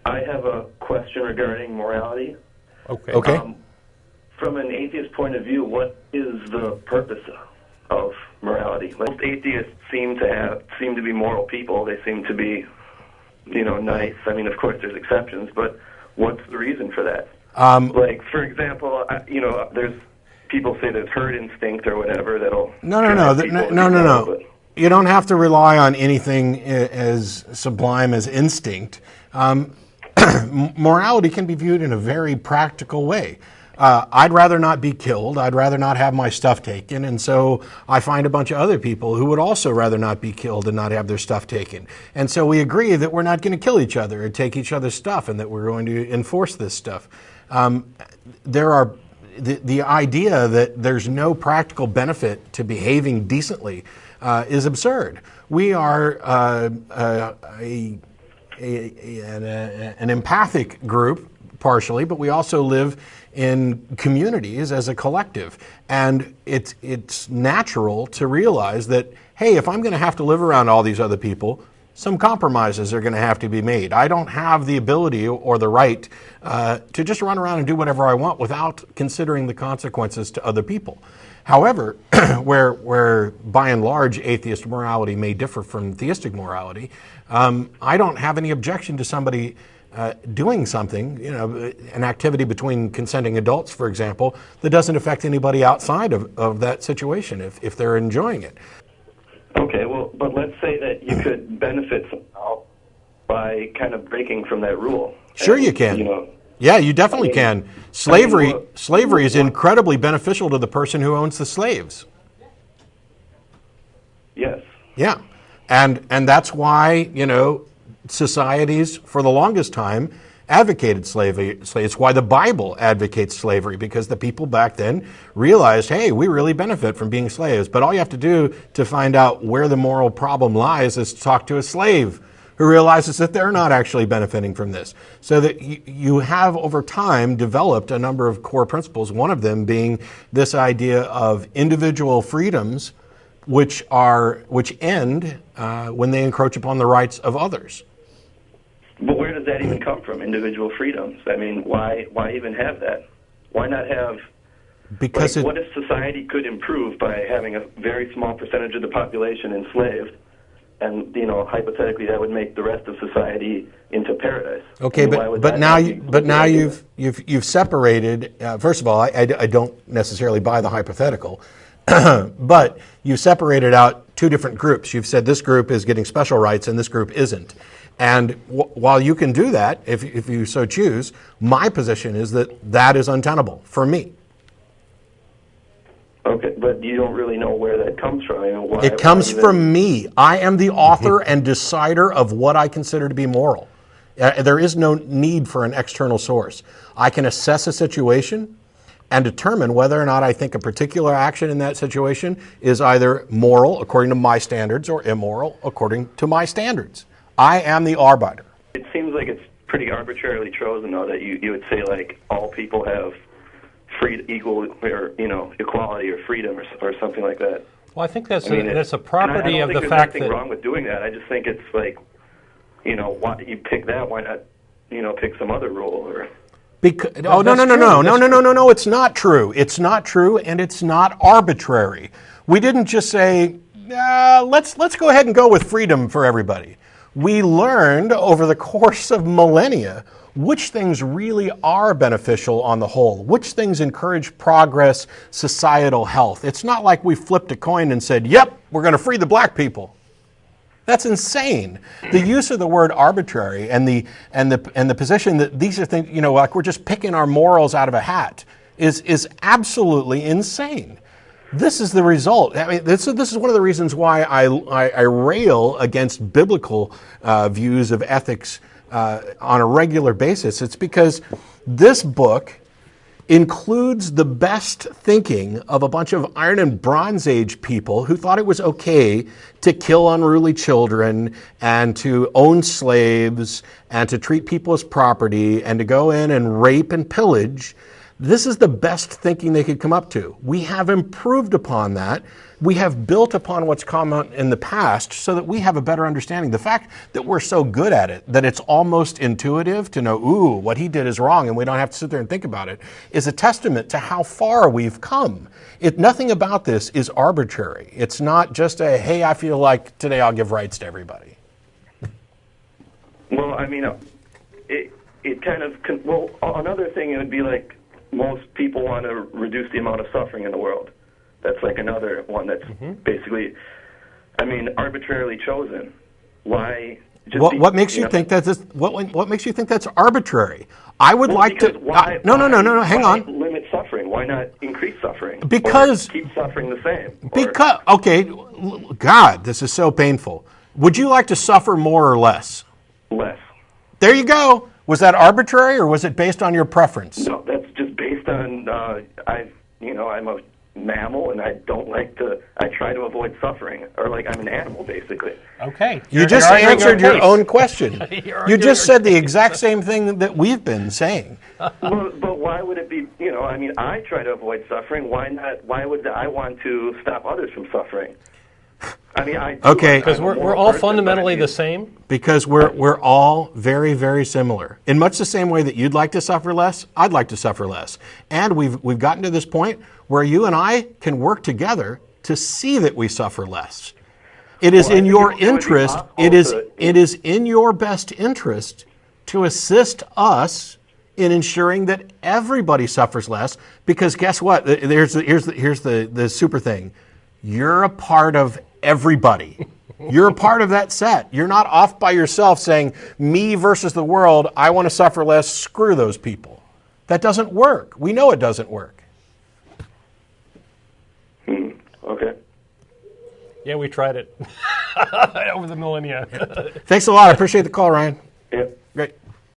I have a question regarding morality. Okay. From an atheist point of view, what is the purpose of morality? Most atheists seem to be moral people. They seem to be, nice. I mean, of course, there's exceptions, but what's the reason for that? Like, for example, there's people say there's herd instinct or whatever that'll. No. You don't have to rely on anything as sublime as instinct. Morality can be viewed in a very practical way. I'd rather not be killed. I'd rather not have my stuff taken. And so I find a bunch of other people who would also rather not be killed and not have their stuff taken. And so we agree that we're not going to kill each other or take each other's stuff and that we're going to enforce this stuff. The idea that there's no practical benefit to behaving decently is absurd. We are an empathic group, partially, but we also live in communities as a collective. And it's natural to realize that, hey, if I'm going to have to live around all these other people, some compromises are going to have to be made. I don't have the ability or the right to just run around and do whatever I want without considering the consequences to other people. However, where by and large atheist morality may differ from theistic morality, I don't have any objection to somebody doing something, an activity between consenting adults, for example, that doesn't affect anybody outside of that situation if they're enjoying it. Okay, well, but let's say that you could benefit somehow by kind of breaking from that rule. Sure, you can. Yeah, you definitely can. Slavery is incredibly beneficial to the person who owns the slaves. Yes. Yeah, and that's why societies for the longest time advocated slavery. It's why the Bible advocates slavery, because the people back then realized, hey, we really benefit from being slaves. But all you have to do to find out where the moral problem lies is to talk to a slave who realizes that they're not actually benefiting from this. So that you have over time developed a number of core principles, one of them being this idea of individual freedoms which end when they encroach upon the rights of others. But where does that even come from, individual freedoms? I mean, why even have that? Why not have... Because what if society could improve by having a very small percentage of the population enslaved, and hypothetically that would make the rest of society into paradise? Okay, but now you've separated. First of all, I don't necessarily buy the hypothetical, but you separated out two different groups. You've said this group is getting special rights and this group isn't. And while you can do that, if you so choose, my position is that is untenable for me. Okay, but you don't really know where that comes from. It comes from me. I am the author and decider of what I consider to be moral. There is no need for an external source. I can assess a situation and determine whether or not I think a particular action in that situation is either moral according to my standards or immoral according to my standards. I am the arbiter. It seems like it's pretty arbitrarily chosen, though, that you would say, like, all people have equality or freedom or something like that. Well, I think that's a property of the fact that... there's nothing wrong with doing that. I just think it's like, why you pick that? Why not, pick some other rule or... No, it's not true. It's not true, and it's not arbitrary. We didn't just say, let's go ahead and go with freedom for everybody. We learned over the course of millennia which things really are beneficial on the whole, which things encourage progress, societal health. It's not like we flipped a coin and said, yep, we're going to free the black people. That's insane. The use of the word arbitrary and the position that these are things, like we're just picking our morals out of a hat is absolutely insane. This is the result. I mean, this is one of the reasons why I rail against biblical views of ethics on a regular basis. It's because this book includes the best thinking of a bunch of Iron and Bronze Age people who thought it was okay to kill unruly children and to own slaves and to treat people as property and to go in and rape and pillage. This is the best thinking they could come up to. We have improved upon that. We have built upon what's come out in the past so that we have a better understanding. The fact that we're so good at it, that it's almost intuitive to know, ooh, what he did is wrong, and we don't have to sit there and think about it, is a testament to how far we've come. Nothing about this is arbitrary. It's not just a, hey, I feel like today I'll give rights to everybody. Well, I mean, it kind of, well, another thing, it would be like most people want to reduce the amount of suffering in the world. That's like another one that's basically, I mean, arbitrarily chosen. Why? What makes you think that this? What makes you think that's arbitrary? I would like to. Why, no. Hang on. Limit suffering. Why not increase suffering? Because or keep suffering the same. Because okay, God, this is so painful. Would you like to suffer more or less? Less. There you go. Was that arbitrary or was it based on your preference? No, that's just based on I'm a mammal and I don't like to. I try to avoid suffering, or like I'm an animal basically. Okay. You just answered your own question. You just said the exact same thing that we've been saying. Well, but why would it be? I mean, I try to avoid suffering. Why not? Why would I want to stop others from suffering? I mean, okay, because we're all fundamentally the same. Because we're all very, very similar. In much the same way that you'd like to suffer less, I'd like to suffer less. And we've gotten to this point where you and I can work together to see that we suffer less. It is in your interest. It is in your best interest to assist us in ensuring that everybody suffers less. Because guess what? Here's the super thing. You're a part of everybody. You're a part of that set. You're not off by yourself saying, me versus the world, I want to suffer less, screw those people. That doesn't work. We know it doesn't work. Okay. Yeah, we tried it over the millennia. Thanks a lot. I appreciate the call, Ryan.